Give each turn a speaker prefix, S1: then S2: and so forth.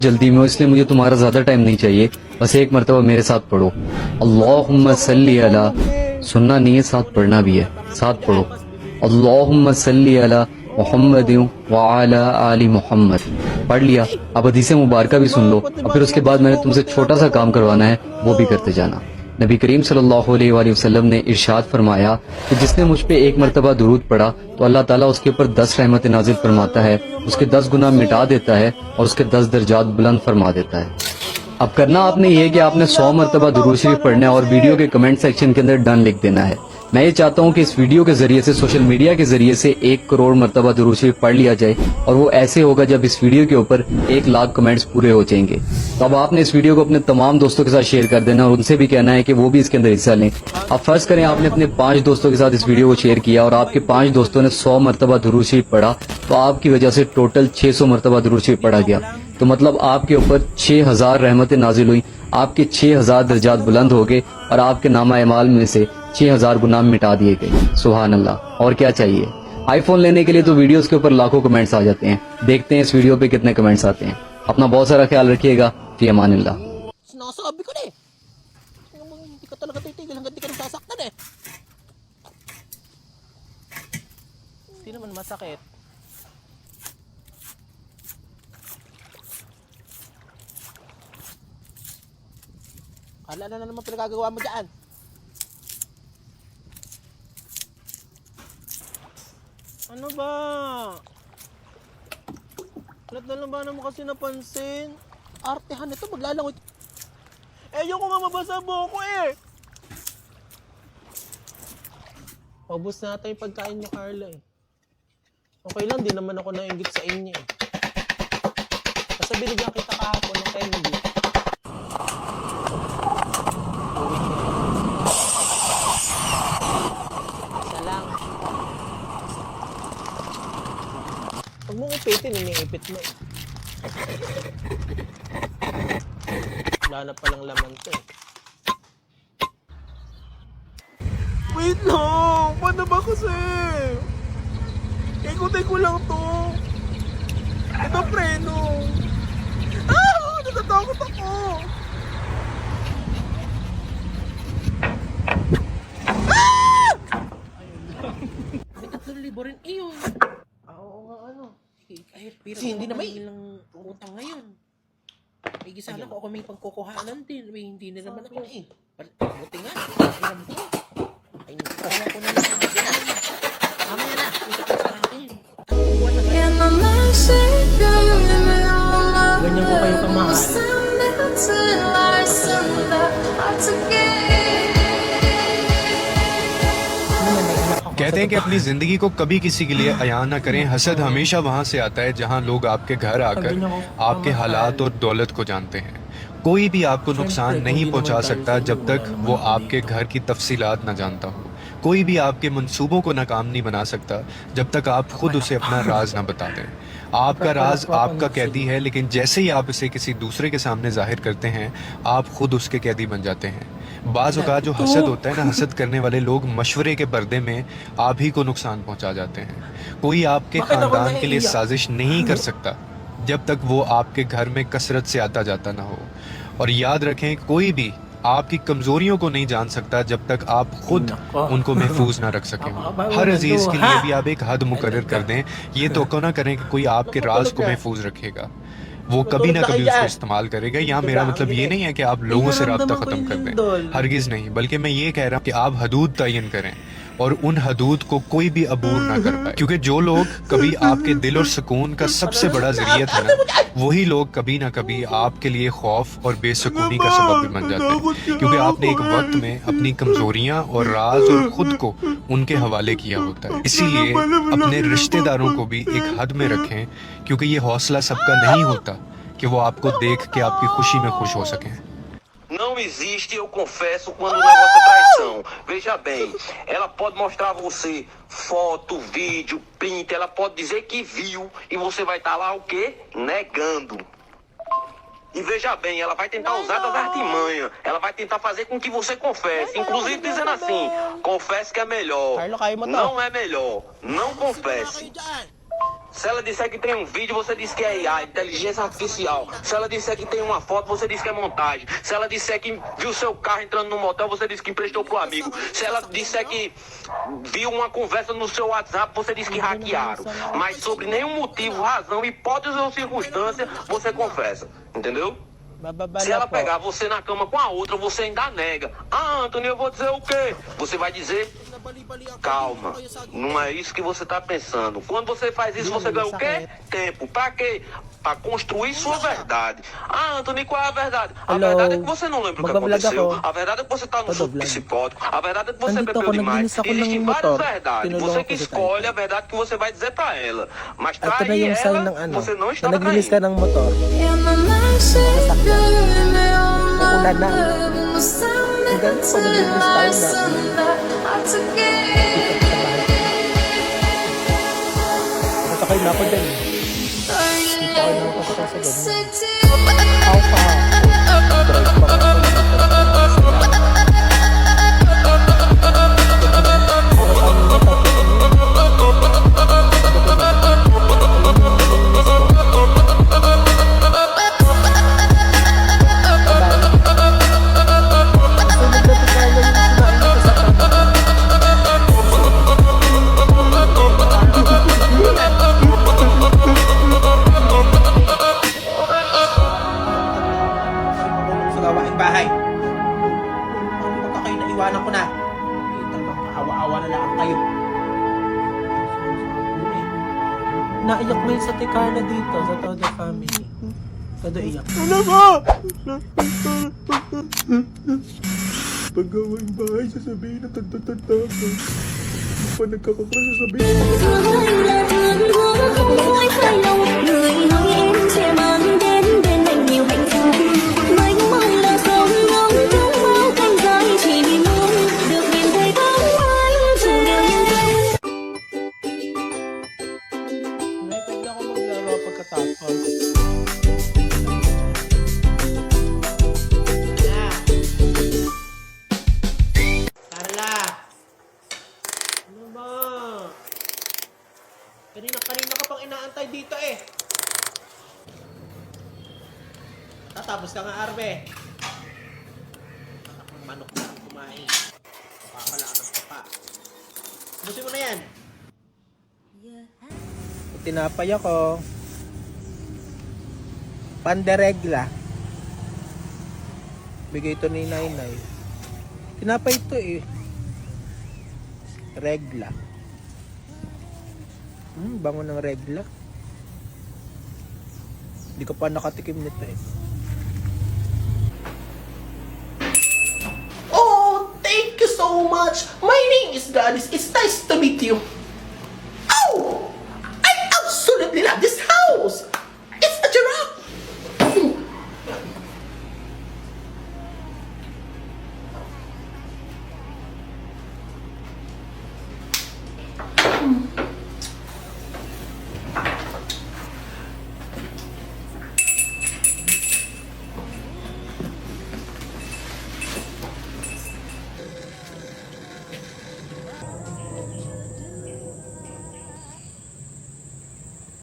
S1: जल्दी में हो, इसलिए मुझे तुम्हारा ज्यादा टाइम नहीं चाहिए, बस एक मरतबा मेरे साथ पढ़ो अल्लाहुम्मा सल्ली अला, सुनना नहीं है साथ पढ़ना भी है, साथ पढ़ो अल्लाहुम्मा सल्ली अला मुहम्मद व अला आली मुहम्मद। पढ़ लिया, अब हदीस मुबारका भी सुन लो और फिर उसके बाद मैंने तुमसे छोटा सा काम करवाना है, वो भी करते जाना। नबी करीम सल्लल्लाहु अलैहि वसल्लम ने इरशाद फरमाया कि जिसने मुझ पे एक मरतबा दुरूद पढ़ा तो अल्लाह ताला उसके ऊपर 10 रहमतें नाजिल फरमाता है, उसके 10 गुनाह मिटा देता है और उसके 10 दर्जात बुलंद फरमा देता है। अब करना आपने ये है कि आपने 100 मरतबा दुरूद शरीफ पढ़ना है और वीडियो के कमेंट सेक्शन के अंदर डन लिख देना है। मैं ये चाहता हूँ कि इस वीडियो के जरिए से, सोशल मीडिया के जरिए से 1 करोड़ मरतबा दुरूद शरीफ पढ़ लिया जाए, और वो ऐसे होगा जब इस वीडियो के ऊपर 1 लाख कमेंट्स पूरे हो जाएंगे। तो अब आपने इस वीडियो को अपने तमाम दोस्तों के साथ शेयर कर देना और उनसे भी कहना है कि वो भी इसके अंदर हिस्सा लें। अब फर्ज करें आपने अपने 5 दोस्तों के साथ इस वीडियो को शेयर किया और आपके 5 दोस्तों ने 100 मरतबा दुरूद शरीफ पढ़ा, तो आपकी वजह से टोटल 600 मरतबा दुरूद शरीफ पढ़ा गया। तो मतलब आपके ऊपर 6000 रहमतें नाजिल हुई, आपके 6000 दर्जात बुलंद हो गए और आपके नामा अमाल में से 6000 गुनाह मिटा दिए गए। सुभान अल्लाह, और क्या चाहिए। आईफोन लेने के लिए तो वीडियोस के ऊपर लाखों कमेंट्स आ जाते हैं, देखते हैं इस वीडियो पे कितने कमेंट्स आते हैं। अपना बहुत सारा ख्याल रखिएगा। फी अमानिल्लाह।
S2: Sinasabi ko na eh. Hindi ka talaga titigil hanggang di ka nasasaktan eh. Hindi naman masakit. Kala na naman pinagagawa mo dyan. Ano ba? Lahat na lang ba naman kasi napansin? Artehan ito, maglalangoy. Eh, yung ko nga mabasa buhok ko eh. Paubos na ata yung pagkain mo, Carla eh. Okay lang, di naman ako nainggit sa inyo eh. Basta binigyan kita kahapon ng candy. Isa lang. Huwag mong ipitin, iniipit mo eh. Wala na palang laman to eh. Wait lang! Paano ba kasi? Ikutin ko lang to. Ito preno. Ah! Natatakot ako! Ah! May 3,000 rin iyon. Oo nga ano. Kahit
S3: Kasi hindi na may-
S2: ilang utang ngayon. May gisala ko ako may pagkukuhanan din. May hindi na naman ako eh. Buti nga. Hiram ko. Ay, nagkawa ko na lang. Mamaya na. Ito ko sa akin. Ganyan ko kayo kamahal.
S4: कहते हैं कि अपनी जिंदगी को कभी किसी के लिए अयान ना करें। हसद हमेशा वहां से आता है जहां लोग आपके घर आकर आपके हालात और दौलत को जानते हैं। कोई भी आपको नुकसान नहीं पहुंचा सकता जब तक वो आपके घर की तफसीलात ना जानता हो। कोई भी आपके मंसूबों को नाकाम नहीं बना सकता जब तक आप खुद उसे अपना राज ना बता दें। आपका राज आपका कैदी है, लेकिन जैसे ही आप इसे किसी दूसरे के सामने जाहिर करते हैं, आप खुद उसके कैदी बन जाते हैं। बाज़ औक़ात जो हसद होता है ना, हसद करने वाले लोग मशवरे के पर्दे में आप ही को नुकसान पहुंचा जाते हैं। कोई आपके ख़ानदान के लिए साजिश नहीं कर सकता जब तक वो आपके घर में कसरत से आता जाता ना हो। और याद रखें, कोई भी आपकी कमजोरियों को नहीं जान सकता जब तक आप खुद उनको महफूज ना रख सकें। हर अजीज के लिए भी आप एक हद मुकर्रर कर दें। ये तो ना करें कि कोई आपके राज को महफूज रखेगा, वो कभी ना कभी उसको इस्तेमाल करेगा। यहाँ मेरा मतलब ये नहीं है कि आप लोगों से राब्ता खत्म कर दें, हरगिज नहीं, बल्कि मैं ये कह रहा हूँ कि आप हदूद तयन करें और उन हदूद को कोई भी अबूर ना कर पाए। क्योंकि जो लोग कभी आपके दिल और सुकून का सबसे बड़ा जरिया था ना, वही लोग कभी ना कभी आपके लिए खौफ और बेसुकूनी का सबब भी बन जाते हैं। क्योंकि आपने एक वक्त में अपनी कमजोरियां और राज और खुद को उनके हवाले किया होता है। इसीलिए अपने रिश्तेदारों को भी एक हद में रखें, क्योंकि ये हौसला सबका नहीं होता कि वो आपको देख के आपकी खुशी में खुश हो सकें।
S5: Não existe, eu confesso, quando o negócio é traição. Veja bem, ela pode mostrar a você foto, vídeo, print, ela pode dizer que viu e você vai estar lá o quê? Negando. E veja bem, ela vai tentar usar das artimanhas, ela vai tentar fazer com que você confesse, inclusive dizendo assim, confesse que é melhor.
S2: Carlo, kaya mo to.
S5: Não é melhor, não confesse. Se ela disser que tem um vídeo, você diz que é IA, inteligência artificial. Se ela disser que tem uma foto, você diz que é montagem. Se ela disser que viu seu carro entrando no motel, você diz que emprestou pro amigo. Se ela disser que viu uma conversa no seu WhatsApp, você diz que hackearam. Mas sobre nenhum motivo, razão, hipótese ou circunstância, você confessa. Entendeu? Se ela pegar você na cama com a outra, você ainda nega. Ah, Anthony, eu vou dizer o quê? Você vai dizer, calma, não é isso que você tá pensando. Quando você faz isso, você ganha o quê? Tempo. Pra quê? Pra construir sua verdade. Ah, Anthony, qual é a verdade? A
S2: Hello.
S5: verdade é que você não lembra o que
S2: Magbablog
S5: aconteceu.
S2: ako.
S5: A verdade é que você tá no
S2: Todo
S5: surto
S2: vlog.
S5: psicótico. A verdade é que você
S2: Nandito
S5: bebeu
S2: ako,
S5: demais.
S2: naglinis ako ng
S5: Existem
S2: motor.
S5: várias verdades.
S2: Tinulungan
S5: Você
S2: ko
S5: que
S2: si
S5: escolhe
S2: Taita.
S5: a verdade que você vai dizer pra ela. Mas
S2: Ito na
S5: trair
S2: yung sign ng
S5: ela,
S2: ano.
S5: você não
S2: Na
S5: estava
S2: naglinis ka
S5: traindo.
S2: ng motor. Uulan na. Ang galing pa naglinis tayo na. Masakay na ako dyan. Dito ako na makasakay sa ganun. Alpha. Drive pa ako. Sa gawaing bahay. Pagka kayo naiwanan ko na. Eh, talagang kaawa-awa na lang kayo. Naiyak mo yun sa Ticarna dito, sa Todo Family. Todo iyak. Ano ba? Pag gawaing bahay, sasabihin na tanda-tanda ko. Pa nagkakakras, sasabihin.
S3: Người hỏi em sẽ mang đến bên anh nhiều hạnh phúc. Mấy mong là không ngóng trông bao cánh dài, chỉ vì muốn được nhìn thấy bóng anh dù điều nhân dân.
S2: May pwede ako maglaro pagkatapos. Carla! Ano ba? Kanina ka pang inaantay dito eh. Tatapos ka nga, Arbe. Anak ng manok na ang kumain. Makapalaan ng papa. Busin mo na yan. Tinapay ako. Panderegla. Bigay ito ni Nainay. Tinapay ito eh. Regla. Bango ng regla. Hindi ka pa nakatikim nito eh. Oh, thank you so much. My name is Gladys. It's nice to meet you.